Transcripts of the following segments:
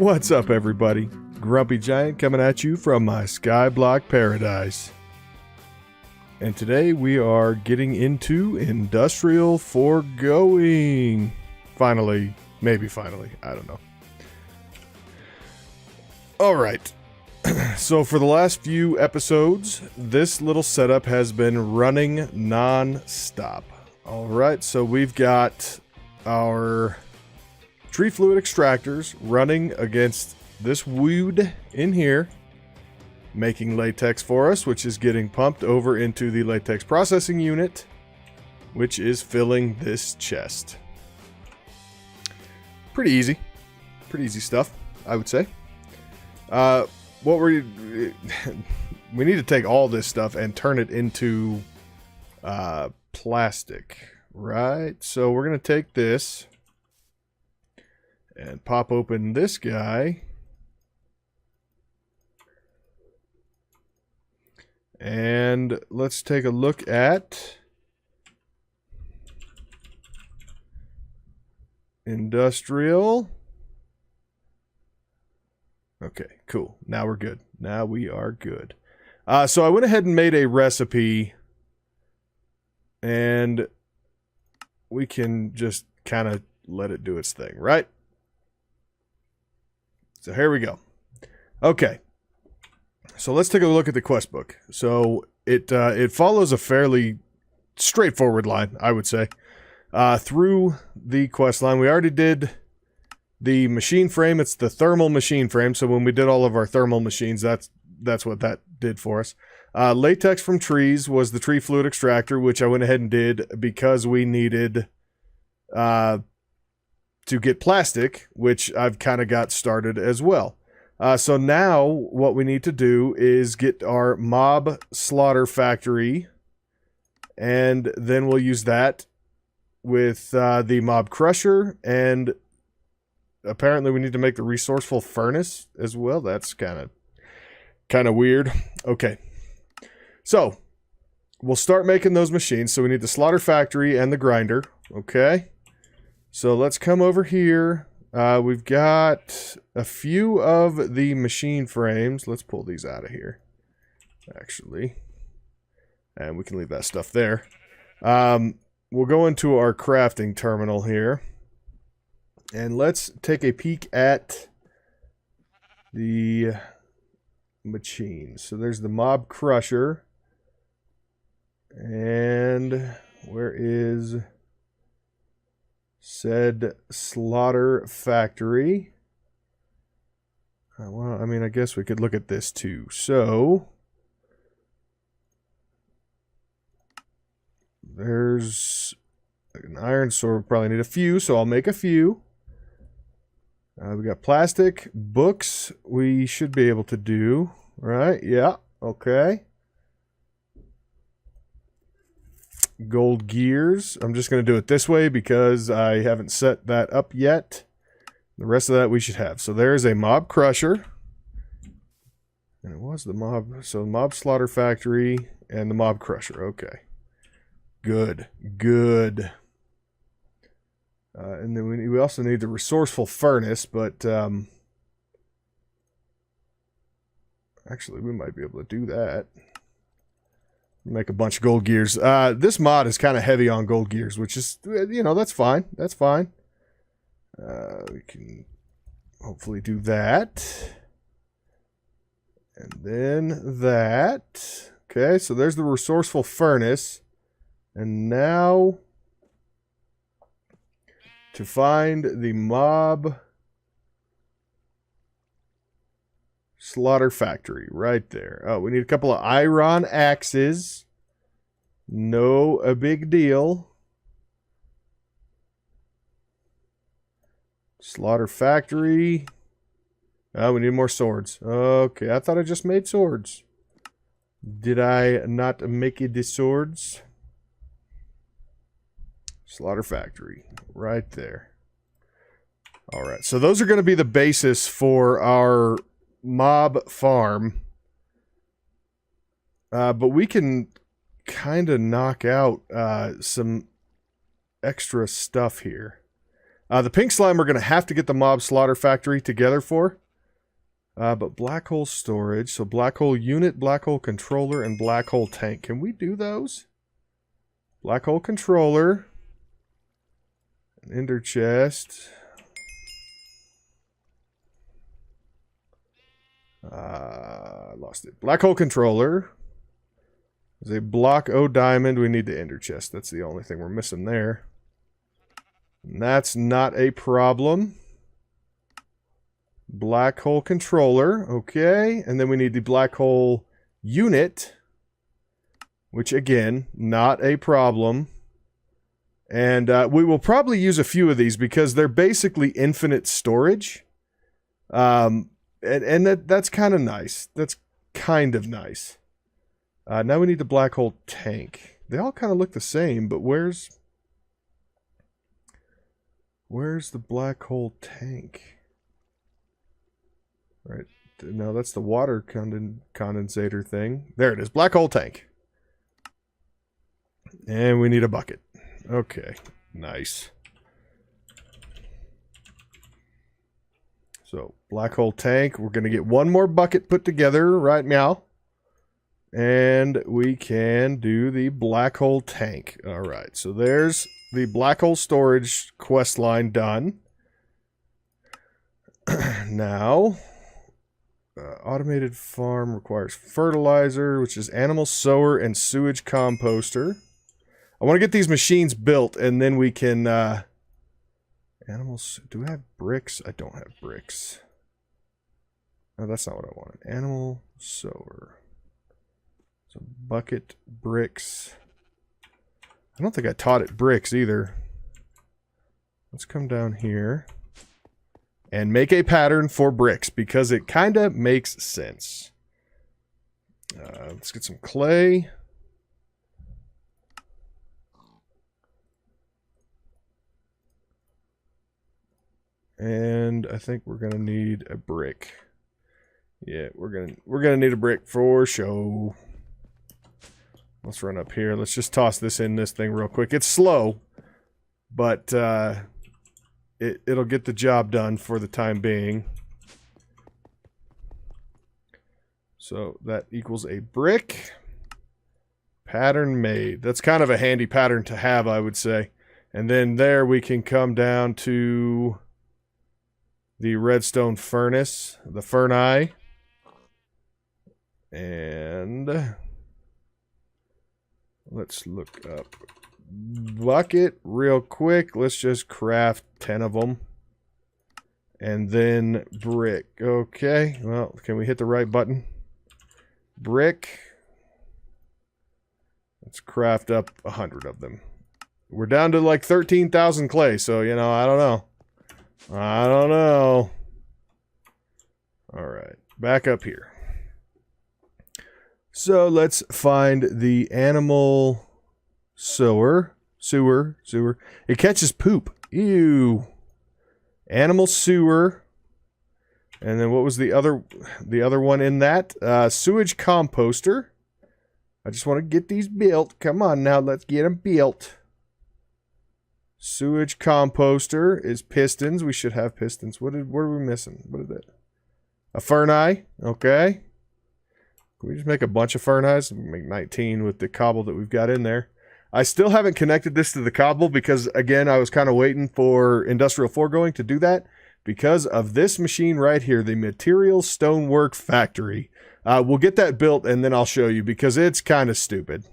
What's up, everybody? Grumpy Giant coming at you from my Skyblock paradise. And today we are getting into Industrial Foregoing. Finally. Maybe finally. I don't know. Alright. So for the last few episodes, this little setup has been running non-stop. Alright, so we've got our tree fluid extractors running against this wood in here, making latex for us, which is getting pumped over into the latex processing unit, which is filling this chest. Pretty easy stuff, I would say. We need to take all this stuff and turn it into plastic, right? So we're gonna take this and pop open this guy. And let's take a look at Industrial. Okay, cool. Now we're good. Now we are good. So I went ahead and made a recipe, and we can just kind of let it do its thing, right? So here we go. Okay. So let's take a look at the quest book. So it follows a fairly straightforward line, I would say, through the quest line. We already did the machine frame. It's the thermal machine frame. So when we did all of our thermal machines, that's what that did for us. Latex from trees was the tree fluid extractor, which I went ahead and did because we needed to get plastic, which I've kind of got started as well. So now what we need to do is get our mob slaughter factory, and then we'll use that with the mob crusher, and apparently we need to make the resourceful furnace as well. That's kind of weird. Okay, so we'll start making those machines. So we need the slaughter factory and the grinder. Okay, so let's come over here. We've got a few of the machine frames. Let's pull these out of here, actually. And we can leave that stuff there. We'll go into our crafting terminal here. And let's take a peek at the machines. So there's the mob crusher. And where is said slaughter factory? Well, I mean, I guess we could look at this too. So there's an iron sword. We'll probably need a few, so I'll make a few. We got plastic, books we should be able to do, right? Yeah, okay. Gold gears. I'm just going to do it this way because I haven't set that up yet. The rest of that we should have. So there's a mob crusher. And it was the mob. So mob slaughter factory and the mob crusher. Okay. Good. Good. And then we also need the resourceful furnace, but actually we might be able to do that. Make a bunch of gold gears. This mod is kind of heavy on gold gears, which is, you know, that's fine. That's fine. We can hopefully do that. And then that. Okay, so there's the resourceful furnace. And now to find the mob slaughter factory right there. Oh, we need a couple of iron axes. No, a big deal. Slaughter factory. Oh, we need more swords. Okay, I thought I just made swords. Did I not make it the swords? Slaughter factory right there. All right, so those are going to be the basis for our mob farm, but we can kind of knock out some extra stuff here. The pink slime we're going to have to get the mob slaughter factory together for. But black hole storage, so black hole unit, black hole controller, and black hole tank. Can we do those? Black hole controller. An ender chest. I lost it. Black hole controller. There's a block O diamond. We need the ender chest. That's the only thing we're missing there. And that's not a problem. Black hole controller. Okay. And then we need the black hole unit. Which, again, not a problem. And we will probably use a few of these because they're basically infinite storage. And that's kind of nice. That's kind of nice. Now we need the black hole tank. They all kind of look the same, but where's the black hole tank? Right. No, that's the water condensator thing. There it is. Black hole tank. And we need a bucket. Okay. Nice. So, black hole tank. We're going to get one more bucket put together, right, meow? And we can do the black hole tank. All right. So, there's the black hole storage quest line done. Now, automated farm requires fertilizer, which is animal sower and sewage composter. I want to get these machines built, and then we can... animals... Do we have bricks? I don't have bricks. No, that's not what I wanted. Animal sower. So, bucket, bricks. I don't think I taught it bricks, either. Let's come down here. And make a pattern for bricks, because it kind of makes sense. Let's get some clay. And I think we're gonna need a brick. Yeah, we're gonna need a brick for show. Let's run up here. Let's just toss this in this thing real quick. It's slow, but it'll get the job done for the time being. So that equals a brick. Pattern made. That's kind of a handy pattern to have, I would say. And then there we can come down to the Redstone Furnace, the Furnace. And let's look up bucket real quick. Let's just craft 10 of them. And then brick. Okay, well, can we hit the right button? Brick. Let's craft up 100 of them. We're down to like 13,000 clay, so, you know, I don't know. I don't know. Alright, back up here. So let's find the animal sewer. It catches poop. Ew. Animal sewer. And then what was the other one in that? Sewage composter. I just want to get these built. Come on now, let's get them built. Sewage composter is pistons. We should have pistons. What are we missing? What is it? A furnace. Okay. Can we just make a bunch of furnaces? Make 19 with the cobble that we've got in there. I still haven't connected this to the cobble because, again, I was kind of waiting for Industrial Foregoing to do that because of this machine right here, the Material Stonework Factory. We'll get that built and then I'll show you because it's kind of stupid.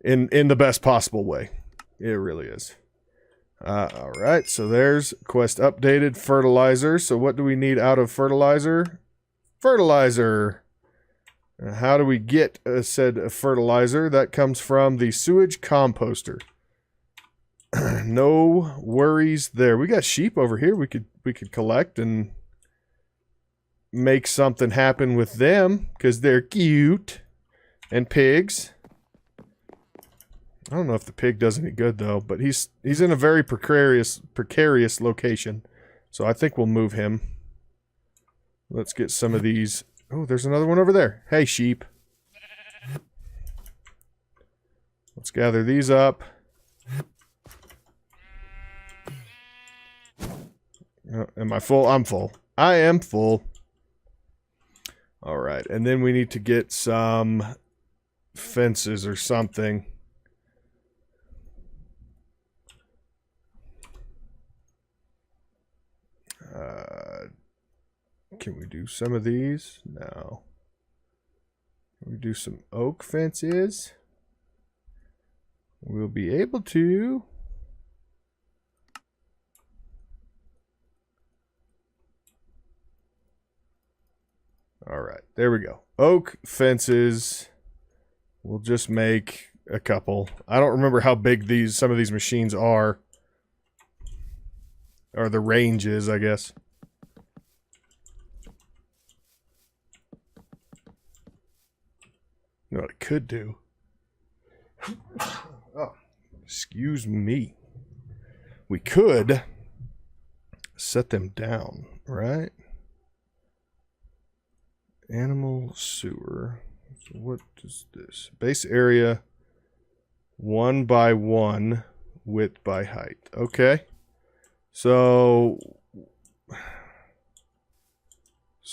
In the best possible way. It really is. Alright, so there's quest updated. Fertilizer. So what do we need out of fertilizer? Fertilizer. How do we get said fertilizer? That comes from the sewage composter. No worries there. We got sheep over here. We could collect and make something happen with them because they're cute. And pigs. I don't know if the pig does any good though, but he's in a very precarious location. So I think we'll move him. Let's get some of these. Oh, there's another one over there. Hey, sheep. Let's gather these up. Am I full? I'm full. I am full. All right, and then we need to get some fences or something. Can we do some of these? No. Can we do some oak fences? We'll be able to. All right, there we go. Oak fences. We'll just make a couple. I don't remember how big some of these machines are. Or the range is, I guess. You know what I could do? Oh, excuse me. We could set them down, right? Animal sewer. So what is this? Base area 1 by 1, width by height. Okay. So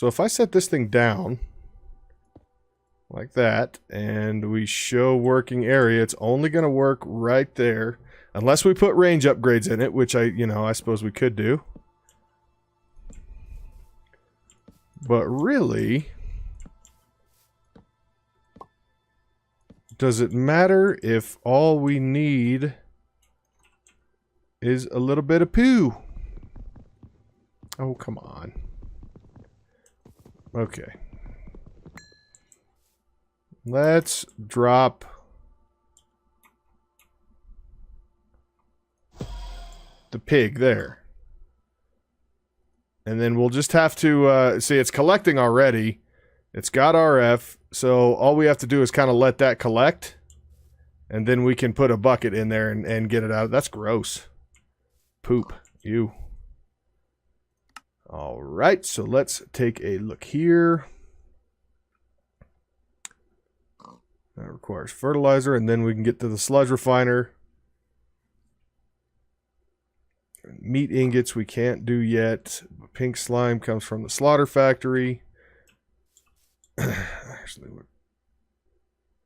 if I set this thing down like that, and we show working area, it's only going to work right there, unless we put range upgrades in it, which I suppose we could do. But really, does it matter if all we need is a little bit of poo? Oh, come on. Okay. Let's drop the pig there. And then we'll just have to, see, it's collecting already. It's got RF, so all we have to do is kind of let that collect. And then we can put a bucket in there and get it out. That's gross. Poop. You. All right, so let's take a look here. That requires fertilizer, and then we can get to the sludge refiner. Meat ingots we can't do yet. Pink slime comes from the slaughter factory. Actually,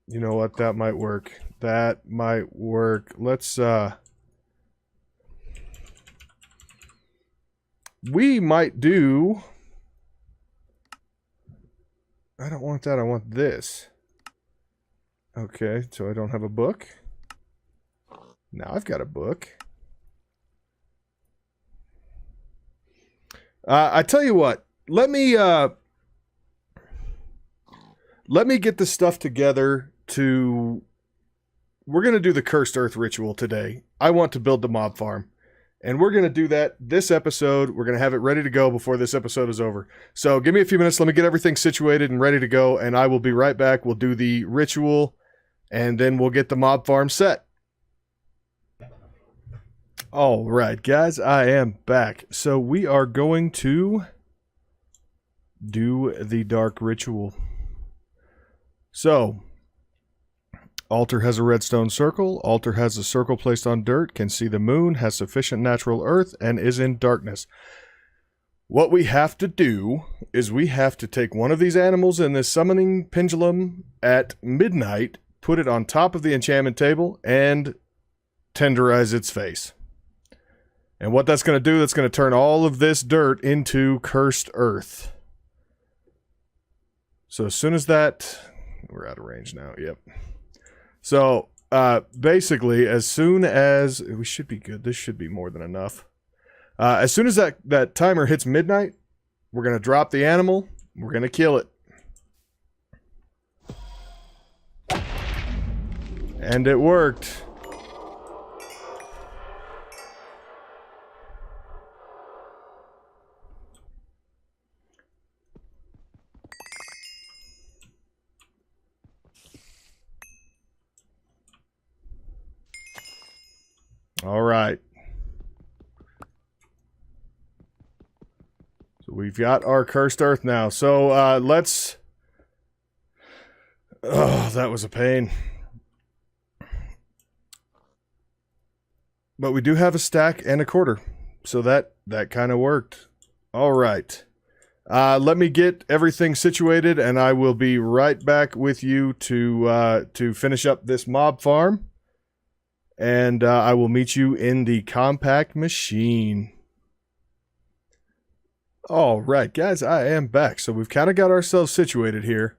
you know what? That might work. That might work. Let's, we might do... I don't want that. I want this. Okay, so I don't have a book. Now I've got a book. I tell you what, let me get the stuff together to... We're going to do the Cursed Earth ritual today. I want to build the mob farm. And we're going to do that this episode. We're going to have it ready to go before this episode is over. So give me a few minutes. Let me get everything situated and ready to go. And I will be right back. We'll do the ritual. And then we'll get the mob farm set. All right, guys. I am back. So we are going to do the dark ritual. So... Altar has a redstone circle. Altar has a circle placed on dirt, can see the moon, has sufficient natural earth, and is in darkness. What we have to do is we have to take one of these animals in this summoning pendulum at midnight, put it on top of the enchantment table, and tenderize its face. And what that's going to do, that's going to turn all of this dirt into cursed earth. So as soon as that... We're out of range now, yep. So, basically, as soon as... We should be good. This should be more than enough. As soon as that timer hits midnight, we're going to drop the animal. We're going to kill it. And it worked. All right. So we've got our cursed earth now. So let's... Oh, that was a pain. But we do have a stack and a quarter. so that kind of worked. All right. Let me get everything situated, and I will be right back with you to finish up this mob farm. And I will meet you in the compact machine. All right, guys, I am back. So we've kind of got ourselves situated here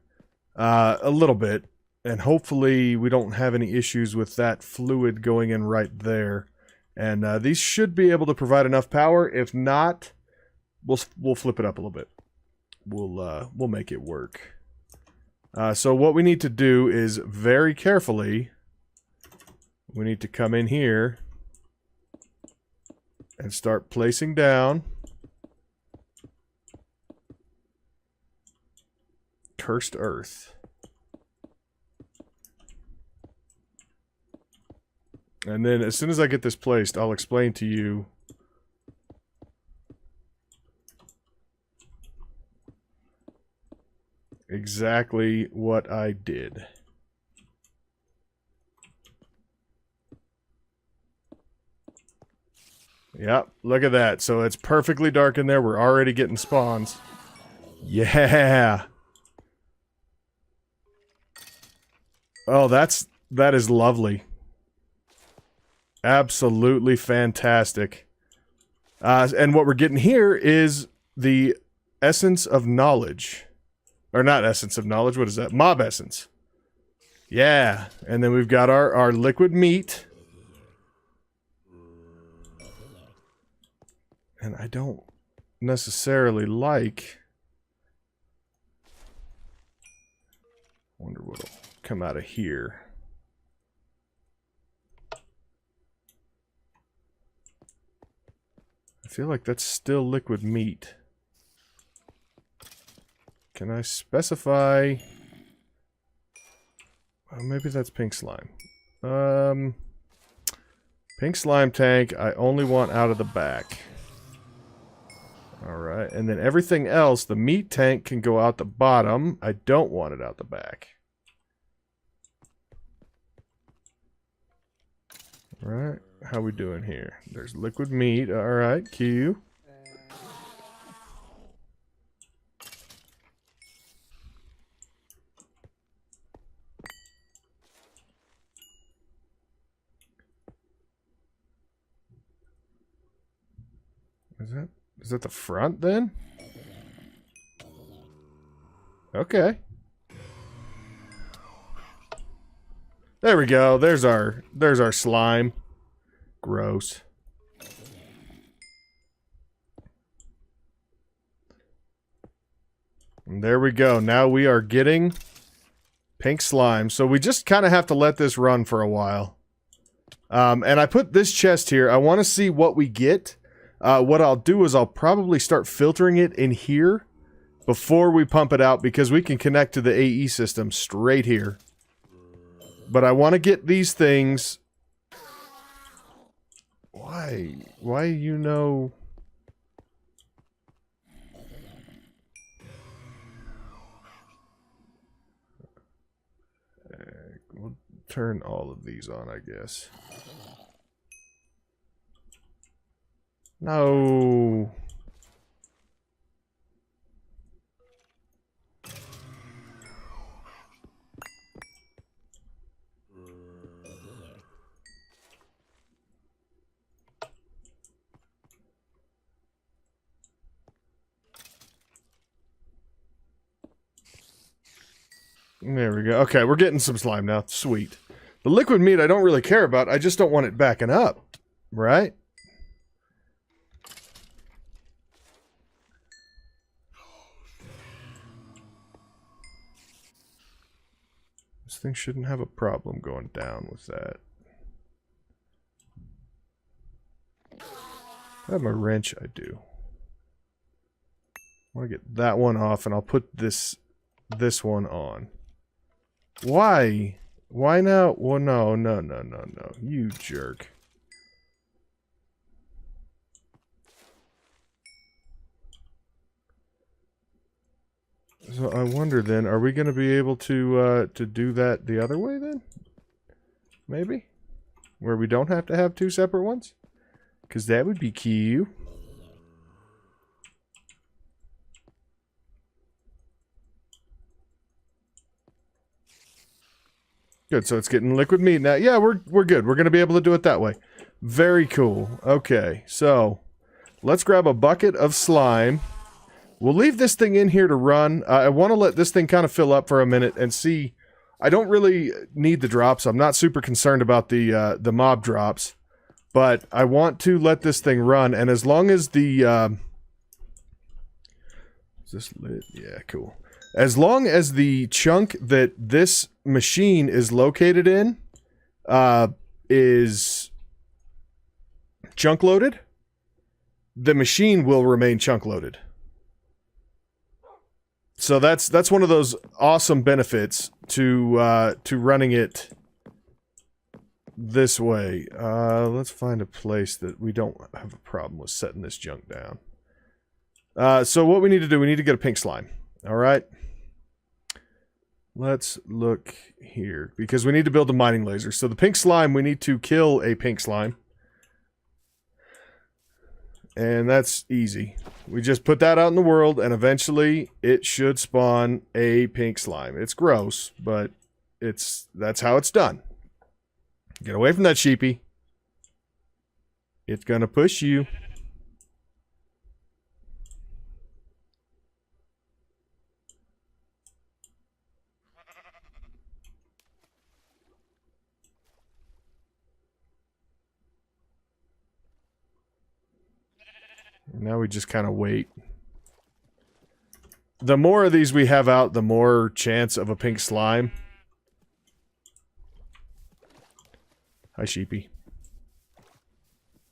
a little bit. And hopefully we don't have any issues with that fluid going in right there. And these should be able to provide enough power. If not, we'll flip it up a little bit. We'll make it work. So what we need to do is very carefully, we need to come in here and start placing down cursed earth. And then as soon as I get this placed, I'll explain to you exactly what I did. Yep, look at that. So it's perfectly dark in there. We're already getting spawns. Yeah. Oh, that is lovely. Absolutely fantastic. And what we're getting here is the essence of knowledge. Or not essence of knowledge, what is that? Mob essence. Yeah, and then we've got our liquid meat. And I don't necessarily like... Wonder what'll come out of here. I feel like that's still liquid meat. Can I specify... Oh, maybe that's pink slime. Pink slime tank, I only want out of the back. Alright, and then everything else, the meat tank can go out the bottom. I don't want it out the back. Alright, how we doing here? There's liquid meat. Alright, Q. Is that the front then? Okay. There we go. There's our slime. Gross. And there we go. Now we are getting pink slime. So we just kind of have to let this run for a while. And I put this chest here. I want to see what we get. What I'll do is I'll probably start filtering it in here before we pump it out, because we can connect to the AE system straight here. But I want to get these things... Why you know... We'll turn all of these on, I guess. No. There we go. Okay, we're getting some slime now. Sweet. The liquid meat I don't really care about. I just don't want it backing up. Right? This thing shouldn't have a problem going down with that. I have my wrench, I do. I want to get that one off, and I'll put this one on. Why? Why now? Well, no. You jerk. So I wonder then, are we going to be able to do that the other way then? Maybe? Where we don't have to have two separate ones? Because that would be cute. Good, so it's getting liquid meat now. Yeah, we're good. We're going to be able to do it that way. Very cool. Okay, so let's grab a bucket of slime. We'll leave this thing in here to run. I want to let this thing kind of fill up for a minute and see. I don't really need the drops. I'm not super concerned about the mob drops. But I want to let this thing run, and as long as the... is this lit? Yeah, cool. As long as the chunk that this machine is located in is chunk loaded, the machine will remain chunk loaded. So that's one of those awesome benefits to running it this way. Let's find a place that we don't have a problem with setting this junk down. So what we need to do, we need to get a pink slime. All right. Let's look here because we need to build a mining laser. So the pink slime, we need to kill a pink slime. And that's easy. We just put that out in the world and eventually it should spawn a pink slime. It's gross, but that's how it's done. Get away from that sheepy. It's gonna push you. Now we just kind of wait. The more of these we have out, the more chance of a pink slime. Hi, sheepy.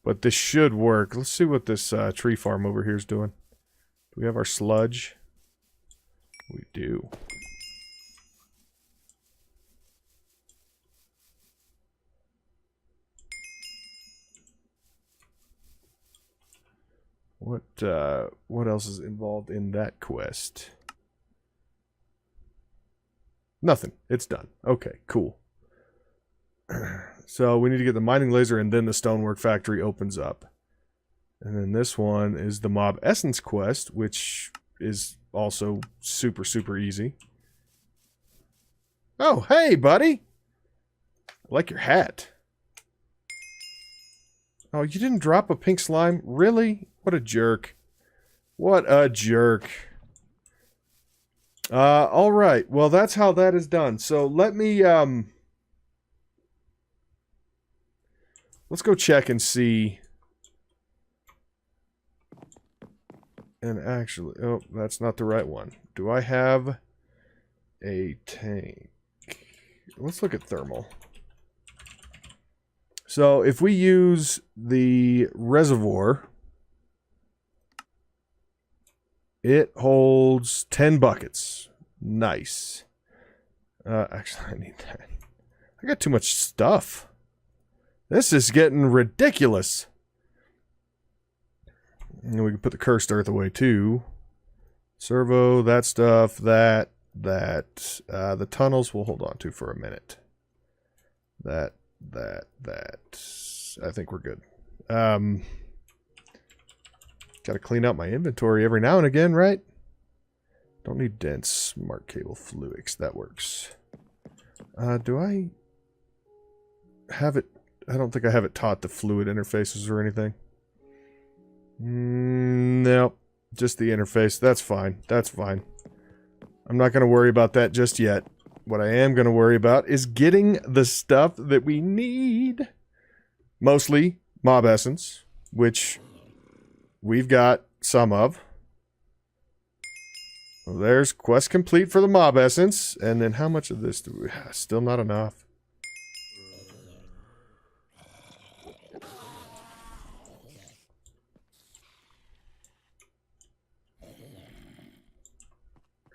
But this should work. Let's see what this tree farm over here is doing. Do we have our sludge? We do. What else is involved in that quest? Nothing. It's done. Okay, cool. So we need to get the mining laser and then the stonework factory opens up. And then this one is the mob essence quest, which is also super, super easy. Oh, hey, buddy! I like your hat. Oh, you didn't drop a pink slime? Really? What a jerk. What a jerk. Alright. Well, that's how that is done. So let me, let's go check and see. And actually, oh, that's not the right one. Do I have a tank? Let's look at thermal. So if we use the reservoir, it holds 10 buckets. Nice. Actually, I need that. I got too much stuff. This is getting ridiculous. And we can put the cursed earth away too. Servo, that stuff, that. The tunnels we'll hold on to for a minute. That. I think we're good. Got to clean out my inventory every now and again, right? Don't need dense smart cable fluics. That works. Do I have it? I don't think I have it taught the fluid interfaces or anything. No, just the interface. That's fine. That's fine. I'm not going to worry about that just yet. What I am going to worry about is getting the stuff that we need. Mostly mob essence, which we've got some of. Well, there's quest complete for the mob essence. And then how much of this do we have? Still not enough.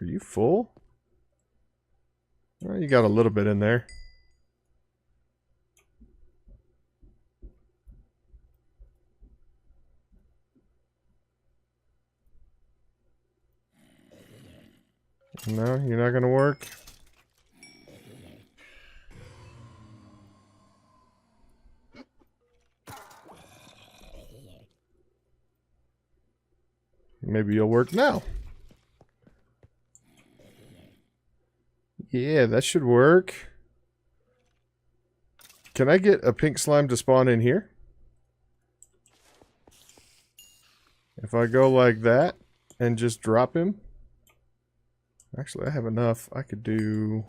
Are you full? Well, you got a little bit in there. No, you're not going to work? Maybe you'll work now. Yeah, that should work. Can I get a pink slime to spawn in here? If I go like that and just drop him. Actually, I have enough. I could do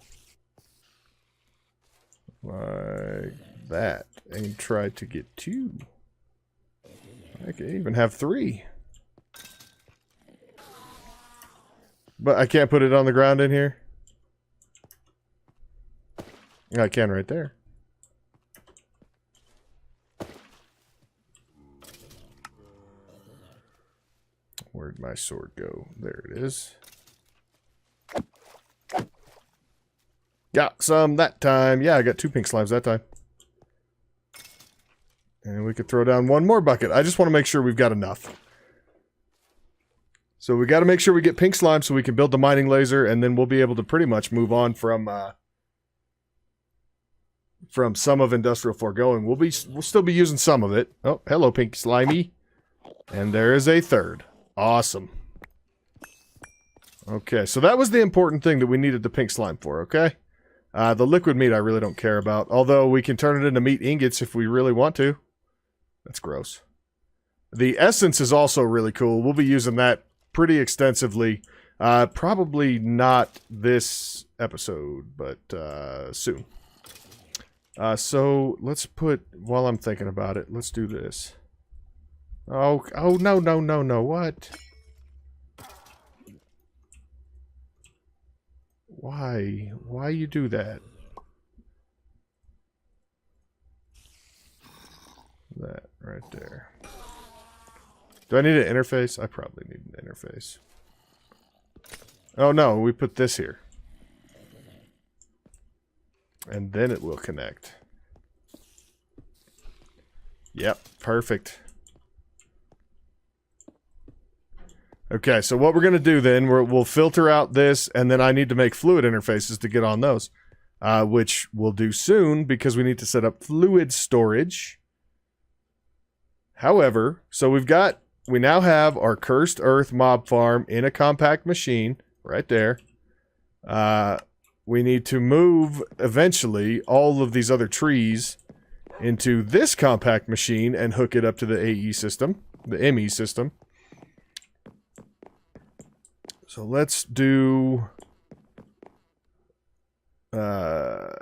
like that and try to get 2. I could even have 3. But I can't put it on the ground in here. I can right there. Where'd my sword go? There it is. Got some that time. Yeah, I got 2 pink slimes that time. And we could throw down 1 more bucket. I just want to make sure we've got enough. So we got to make sure we get pink slime so we can build the mining laser, and then we'll be able to pretty much move on from some of Industrial Foregoing. We'll still be using some of it. Oh, hello, pink slimy. And there is a 3rd. Awesome. Okay, so that was the important thing that we needed the pink slime for, okay? The liquid meat I really don't care about, although we can turn it into meat ingots if we really want to. That's gross. The essence is also really cool. We'll be using that pretty extensively. Probably not this episode, but soon. So let's put, while I'm thinking about it, let's do this. Oh, no, what? Why? Why you do that? That right there. Do I need an interface? I probably need an interface. Oh no, we put this here. And then it will connect. Yep, perfect. Okay, so what we're going to do then, we'll filter out this, and then I need to make fluid interfaces to get on those. Which we'll do soon, because we need to set up fluid storage. However, so we now have our Cursed Earth mob farm in a compact machine, right there. We need to move, eventually, all of these other trees into this compact machine and hook it up to the AE system, the ME system. So let's do at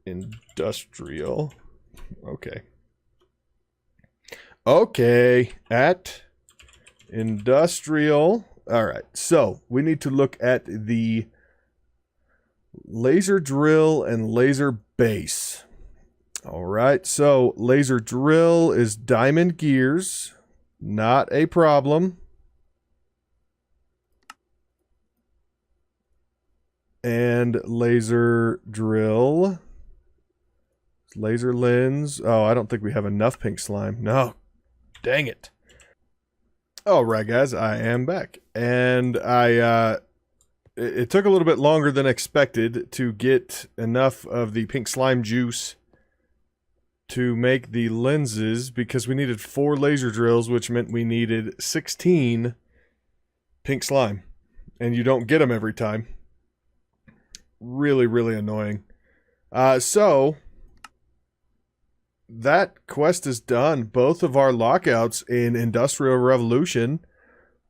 industrial. Okay, at industrial. All right, so we need to look at the laser drill and laser base. All right, so laser drill is diamond gears, not a problem. And laser drill, laser lens. Oh, I don't think we have enough pink slime. No, dang it. All right, guys, I am back. And it took a little bit longer than expected to get enough of the pink slime juice to make the lenses, because we needed 4 laser drills, which meant we needed 16 pink slime. And you don't get them every time. Really, really annoying. So that quest is done. Both of our lockouts in Industrial Revolution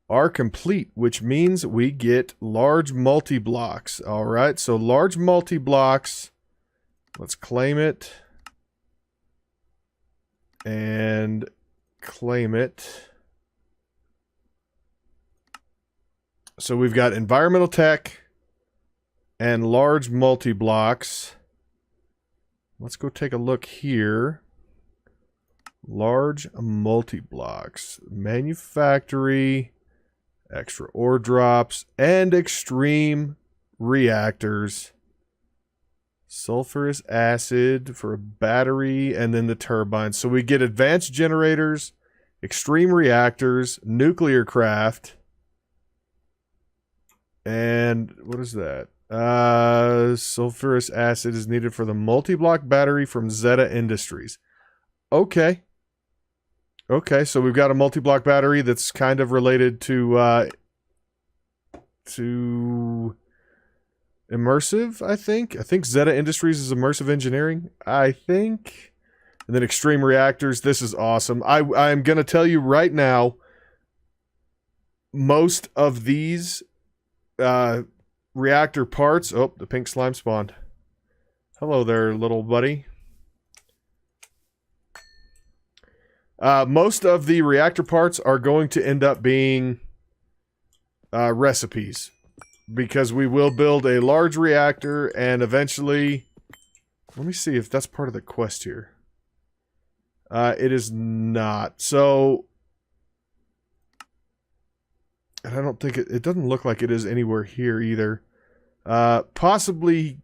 are complete, which means we get large multi-blocks. All right, so large multi-blocks. Let's claim it and claim it. So we've got environmental tech and large multi-blocks. Let's go take a look here. Large multi-blocks. Manufactory, extra ore drops, and extreme reactors. Sulfurous acid for a battery, and then the turbines. So we get advanced generators, extreme reactors, nuclear craft, and what is that? Sulfurous acid is needed for the multi-block battery from Zeta Industries. Okay. Okay, so we've got a multi-block battery that's kind of related to immersive, I think. I think Zeta Industries is immersive engineering, I think. And then Extreme Reactors. This is awesome. I'm going to tell you right now, most of these reactor parts... Oh, the pink slime spawned. Hello there, little buddy. Most of the reactor parts are going to end up being recipes, because we will build a large reactor and eventually... Let me see if that's part of the quest here. It is not. So... And I don't think it doesn't look like it is anywhere here either. Possibly...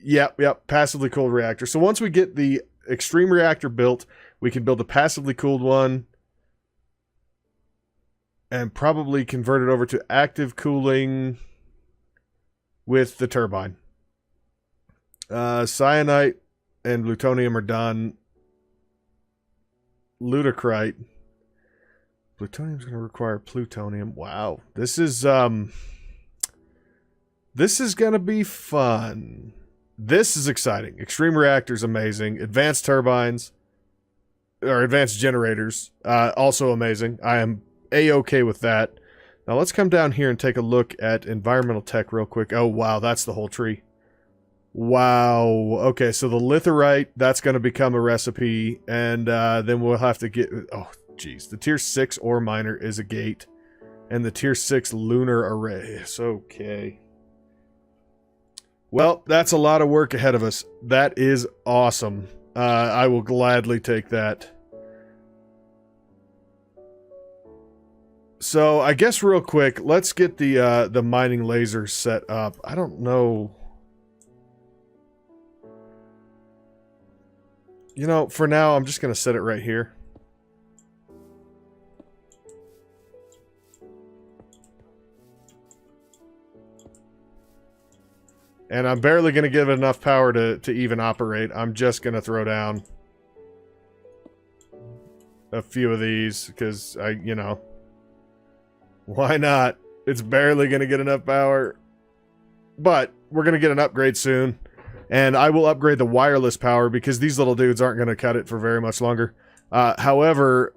Yep, passively cooled reactor. So once we get the extreme reactor built, we can build a passively cooled one and probably convert it over to active cooling with the turbine. Cyanite and plutonium are done. Lutecrite. Plutonium's going to require plutonium. Wow. This is going to be fun. This is exciting. Extreme reactors, amazing. Advanced turbines, or advanced generators, also amazing. I am A-okay with that. Now let's come down here and take a look at environmental tech real quick. Oh, wow, that's the whole tree. Wow. Okay, so the litherite, that's going to become a recipe, and then we'll have to get... Oh, jeez. The tier 6 ore miner is a gate, and the tier 6 lunar array is okay. Well, that's a lot of work ahead of us. That is awesome. I will gladly take that. So, I guess real quick, let's get the mining laser set up. I don't know. You know, for now, I'm just going to set it right here. And I'm barely going to give it enough power to even operate. I'm just going to throw down a few of these because you know, why not? It's barely going to get enough power. But we're going to get an upgrade soon. And I will upgrade the wireless power because these little dudes aren't going to cut it for very much longer. However,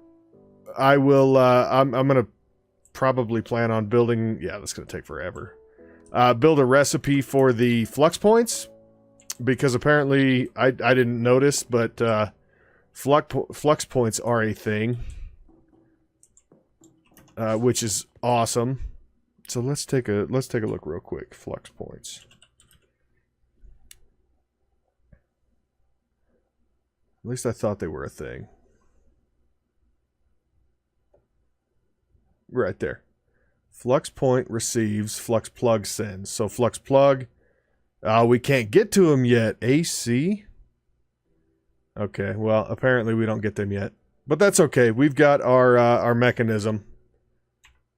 I will, I'm going to probably plan on building, yeah, that's going to take forever. Build a recipe for the flux points, because apparently I didn't notice, but flux points are a thing, which is awesome. So let's take a look real quick. Flux points. At least I thought they were a thing. Right there. Flux point receives, flux plug sends. So flux plug, we can't get to them yet. AC? Okay, well, apparently we don't get them yet. But that's okay. We've got our mechanism.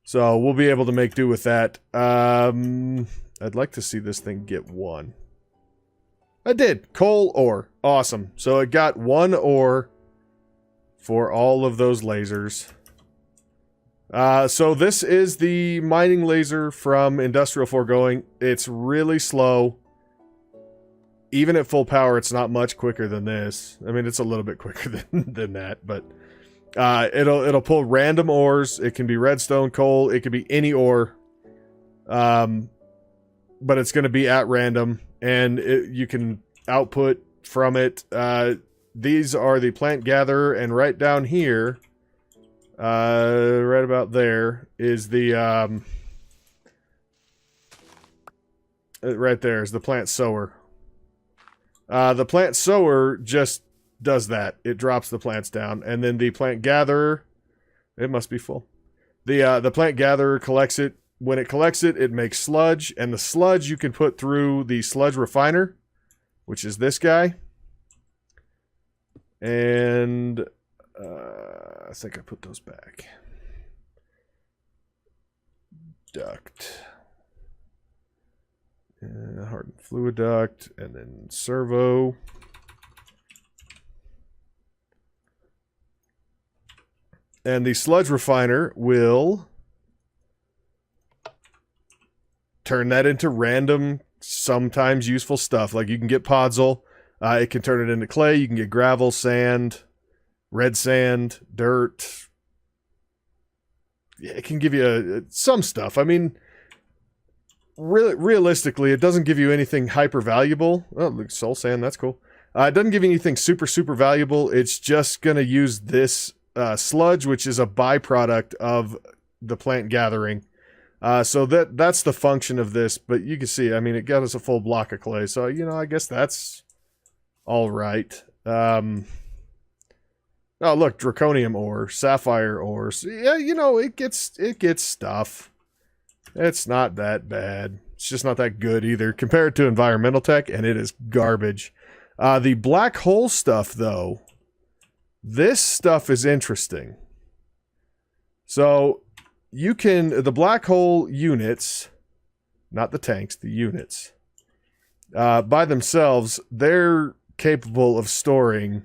So we'll be able to make do with that. I'd like to see this thing get one. I did. Coal ore. Awesome. So it got one ore for all of those lasers. So this is the mining laser from Industrial Foregoing. It's really slow. Even at full power, it's not much quicker than this. I mean, it's a little bit quicker than that, but it'll pull random ores. It can be redstone, coal, it could be any ore. But it's going to be at random, and you can output from it. These are the plant gatherer, and right down here, right about there is the right there is the plant sower. The plant sower just does that. It drops the plants down, and then the plant gatherer, it must be full. The plant gatherer collects it. When it collects it, it makes sludge, and the sludge you can put through the sludge refiner, which is this guy. And I think I put those back. Duct. Hardened fluid duct, and then servo. And the sludge refiner will turn that into random sometimes useful stuff. Like you can get podzol. It can turn it into clay. You can get gravel, sand, red sand, dirt. It can give you some stuff. I mean, realistically, it doesn't give you anything hyper valuable. Oh, look, soul sand, that's cool. It doesn't give you anything super, super valuable. It's just going to use this sludge, which is a byproduct of the plant gathering. So that's the function of this. But you can see, I mean, it got us a full block of clay. So, you know, I guess that's all right. Oh, look, draconium ore, sapphire ore. So, yeah, you know, it gets stuff. It's not that bad. It's just not that good either compared to environmental tech, and it is garbage. The black hole stuff, though, this stuff is interesting. So you can, the black hole units, not the tanks, the units, by themselves, they're capable of storing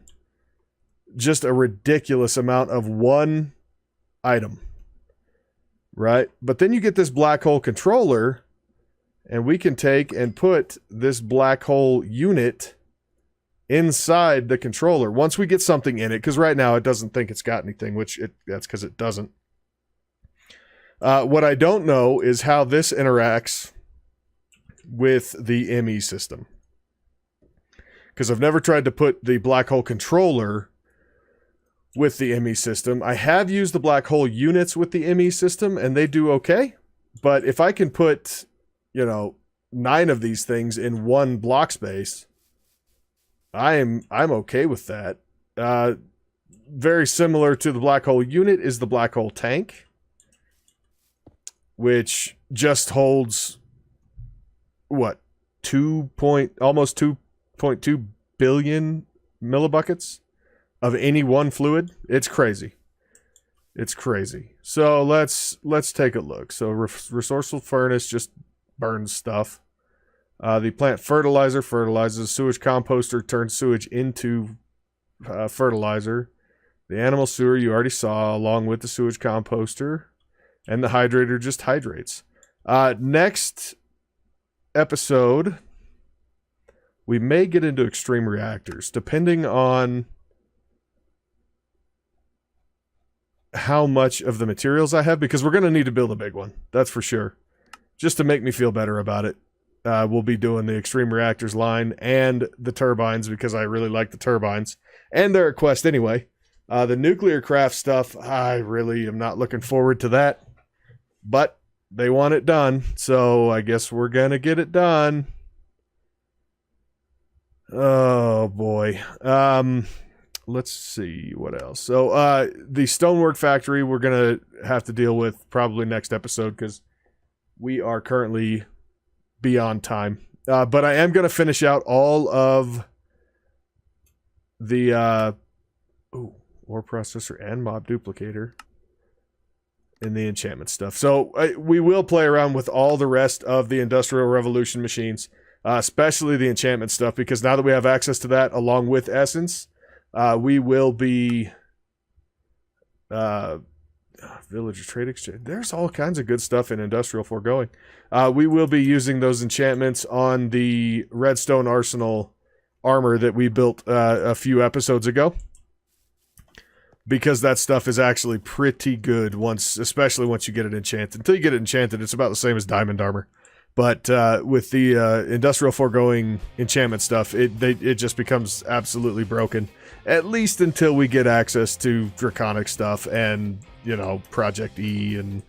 just a ridiculous amount of one item. Right? But then you get this black hole controller, and we can take and put this black hole unit inside the controller once we get something in it, because right now it doesn't think it's got anything, which that's because it doesn't. What I don't know is how this interacts with the ME system, because I've never tried to put the black hole controller with the ME system. I have used the black hole units with the ME system, and they do okay. But if I can put, you know, 9 of these things in one block space, I'm okay with that. Very similar to the black hole unit is the black hole tank, which just holds what, almost 2.2 billion millibuckets of any one fluid. It's crazy. It's crazy. So let's take a look. So Resourceful Furnace just burns stuff. The plant fertilizer fertilizes. Sewage composter turns sewage into fertilizer. The animal sewer you already saw, along with the sewage composter. And the hydrator just hydrates. Next episode, we may get into extreme reactors, depending on how much of the materials I have, because we're going to need to build a big one. That's for sure. Just to make me feel better about it. We'll be doing the extreme reactors line and the turbines, because I really like the turbines. And they're a quest anyway. The nuclear craft stuff, I really am not looking forward to that. But they want it done, so I guess we're going to get it done. Oh, boy. Let's see what else. So the stonework factory we're going to have to deal with probably next episode, because we are currently beyond time. But I am going to finish out all of the ore processor and mob duplicator in the enchantment stuff. So we will play around with all the rest of the Industrial Revolution machines, especially the enchantment stuff, because now that we have access to that along with Essence, we will be Villager Trade Exchange. There's all kinds of good stuff in Industrial Foregoing. We will be using those enchantments on the Redstone Arsenal armor that we built a few episodes ago, because that stuff is actually pretty good especially once you get it enchanted. Until you get it enchanted, it's about the same as diamond armor. But with the Industrial Foregoing enchantment stuff, it just becomes absolutely broken. At least until we get access to Draconic stuff and, you know, Project E and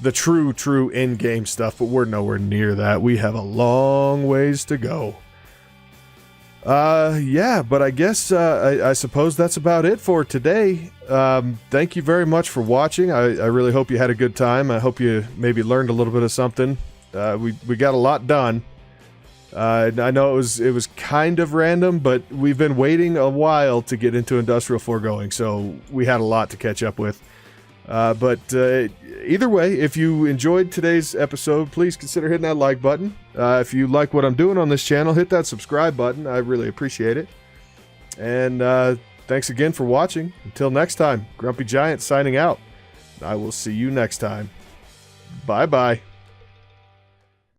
the true in-game stuff. But we're nowhere near that. We have a long ways to go. Yeah, but I guess I suppose that's about it for today. Thank you very much for watching. I really hope you had a good time. I hope you maybe learned a little bit of something. We got a lot done. I know it was kind of random, but we've been waiting a while to get into Industrial Foregoing, so we had a lot to catch up with. But either way, if you enjoyed today's episode, please consider hitting that like button. If you like what I'm doing on this channel, hit that subscribe button. I really appreciate it. And thanks again for watching. Until next time, Grumpy Giant signing out. I will see you next time. Bye-bye.